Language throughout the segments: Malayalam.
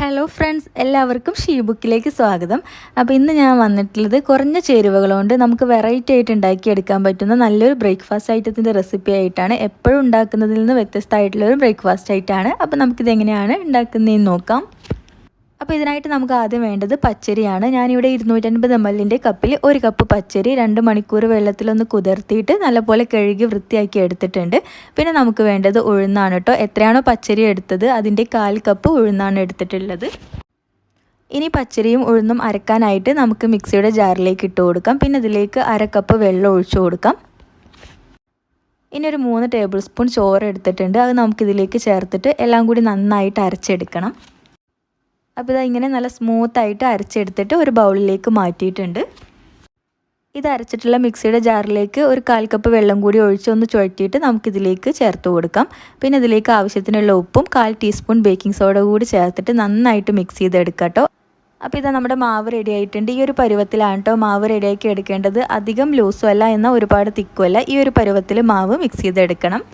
ഹലോ ഫ്രണ്ട്സ്, എല്ലാവർക്കും ഷീബുക്കിലേക്ക് സ്വാഗതം. അപ്പോൾ ഇന്ന് ഞാൻ വന്നിട്ടുള്ളത് കുറഞ്ഞ ചേരുവകൾ കൊണ്ട് നമുക്ക് വെറൈറ്റി ആയിട്ട് ഉണ്ടാക്കിയെടുക്കാൻ പറ്റുന്ന നല്ലൊരു ബ്രേക്ക്ഫാസ്റ്റ് ഐറ്റത്തിൻ്റെ റെസിപ്പി ആയിട്ടാണ്. എപ്പോഴും ഉണ്ടാക്കുന്നതിൽ നിന്ന് വ്യത്യസ്തമായിട്ടുള്ളൊരു ബ്രേക്ക്ഫാസ്റ്റ് ആയിട്ടാണ്. അപ്പോൾ നമുക്കിത് എങ്ങനെയാണ് ഉണ്ടാക്കുന്നതെന്ന് നോക്കാം. അപ്പോൾ ഇതിനായിട്ട് നമുക്ക് ആദ്യം വേണ്ടത് പച്ചരിയാണ്. ഞാനിവിടെ 250 ml കപ്പിൽ 1 കപ്പ് പച്ചരി 2 മണിക്കൂർ വെള്ളത്തിലൊന്ന് കുതിർത്തിയിട്ട് നല്ലപോലെ കഴുകി വൃത്തിയാക്കി എടുത്തിട്ടുണ്ട്. പിന്നെ നമുക്ക് വേണ്ടത് ഉഴുന്നാണ് കേട്ടോ. എത്രയാണോ പച്ചരി എടുത്തത് അതിൻ്റെ 1/4 കപ്പ് ഉഴുന്നാണ് എടുത്തിട്ടുള്ളത്. ഇനി പച്ചരിയും ഉഴുന്നും അരക്കാനായിട്ട് നമുക്ക് മിക്സിയുടെ ജാറിലേക്ക് ഇട്ട് കൊടുക്കാം. പിന്നെ ഇതിലേക്ക് 1/2 കപ്പ് വെള്ളം ഒഴിച്ചു കൊടുക്കാം. ഇനി ഒരു 3 ടേബിൾ സ്പൂൺ ചോറ് എടുത്തിട്ടുണ്ട്. അത് നമുക്കിതിലേക്ക് ചേർത്തിട്ട് എല്ലാം കൂടി നന്നായിട്ട് അരച്ചെടുക്കണം. അപ്പോൾ ഇങ്ങനെ നല്ല സ്മൂത്തായിട്ട് അരച്ചെടുത്തിട്ട് ഒരു ബൗളിലേക്ക് മാറ്റിയിട്ടുണ്ട്. ഇത് അരച്ചിട്ടുള്ള മിക്സിയുടെ ജാറിലേക്ക് ഒരു 1/4 കപ്പ് വെള്ളം കൂടി ഒഴിച്ച് ഒന്ന് ചുഴറ്റിയിട്ട് നമുക്കിതിലേക്ക് ചേർത്ത് കൊടുക്കാം. പിന്നെ ഇതിലേക്ക് ആവശ്യത്തിനുള്ള ഉപ്പും 1/4 ടീസ്പൂൺ ബേക്കിംഗ് സോഡ കൂടി ചേർത്തിട്ട് നന്നായിട്ട് മിക്സ് ചെയ്തെടുക്കാം കേട്ടോ. അപ്പോൾ ഇതാ നമ്മുടെ മാവ് റെഡി ആയിട്ടുണ്ട്. ഈ ഒരു പരുവത്തിലാണ് കേട്ടോ മാവ് റെഡിയാക്കി എടുക്കേണ്ടത്. അധികം ലൂസും അല്ല എന്നാൽ ഒരുപാട് തിക്കും അല്ല. ഈ ഒരു പരുവത്തിൽ മാവ് മിക്സ് ചെയ്തെടുക്കണം.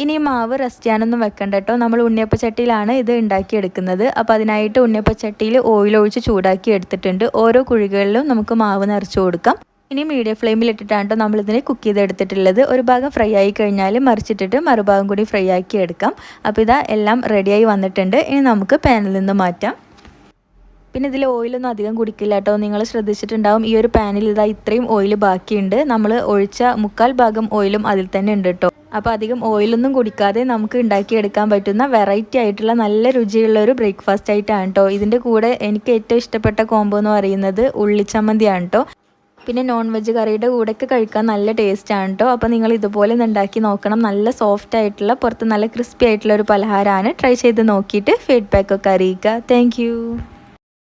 ഇനി മാവ് റെസ്റ്റ് ചെയ്യാനൊന്നും വെക്കണ്ട കേട്ടോ. നമ്മൾ ഉണ്ണിയപ്പച്ചട്ടിയിലാണ് ഇത് ഉണ്ടാക്കിയെടുക്കുന്നത്. അപ്പോൾ അതിനായിട്ട് ഉണ്ണിയപ്പച്ചട്ടിയിൽ ഓയിൽ ഒഴിച്ച് ചൂടാക്കി എടുത്തിട്ടുണ്ട്. ഓരോ കുഴികളിലും നമുക്ക് മാവ് നിറച്ച് കൊടുക്കാം. ഇനി മീഡിയം ഫ്ലെയിമിൽ ഇട്ടിട്ടാണ് കേട്ടോ നമ്മളിതിനെ കുക്ക് ചെയ്തെടുത്തിട്ടുള്ളത്. ഒരു ഭാഗം ഫ്രൈ ആയി കഴിഞ്ഞാൽ മറിച്ചിട്ടിട്ട് മറുഭാഗം കൂടി ഫ്രൈ ആക്കി എടുക്കാം. അപ്പോൾ ഇതാ എല്ലാം റെഡിയായി വന്നിട്ടുണ്ട്. ഇനി നമുക്ക് പാനിൽ നിന്ന് മാറ്റാം. പിന്നെ ഇതിൽ ഓയിലൊന്നും അധികം കുടിക്കില്ല കേട്ടോ. നിങ്ങൾ ശ്രദ്ധിച്ചിട്ടുണ്ടാവും ഈ ഒരു പാനിൽ ഇതാ ഇത്രയും ഓയിൽ ബാക്കിയുണ്ട്. നമ്മൾ ഒഴിച്ച 1/4 ഭാഗം ഓയിലും അതിൽ തന്നെ ഉണ്ട് കേട്ടോ. അപ്പോൾ അധികം ഓയിലൊന്നും കുടിക്കാതെ നമുക്ക് ഉണ്ടാക്കിയെടുക്കാൻ പറ്റുന്ന വെറൈറ്റി ആയിട്ടുള്ള നല്ല രുചിയുള്ള ഒരു ബ്രേക്ക്ഫാസ്റ്റ് ആയിട്ടാണ് കേട്ടോ. ഇതിൻ്റെ കൂടെ എനിക്ക് ഏറ്റവും ഇഷ്ടപ്പെട്ട കോംബോ എന്ന് പറയുന്നത് ഉള്ളിച്ചമ്മന്തിയാണ് കേട്ടോ. പിന്നെ നോൺ വെജ് കറിയുടെ കൂടെയൊക്കെ കഴിക്കാൻ നല്ല ടേസ്റ്റാണ് കേട്ടോ. അപ്പോൾ നിങ്ങൾ ഇതുപോലെ ഉണ്ടാക്കി നോക്കണം. നല്ല സോഫ്റ്റ് ആയിട്ടുള്ള പുറത്ത് നല്ല ക്രിസ്പി ആയിട്ടുള്ള ഒരു പലഹാരമാണ്. ട്രൈ ചെയ്ത് നോക്കിയിട്ട് ഫീഡ്ബാക്കൊക്കെ അറിയിക്കുക. താങ്ക്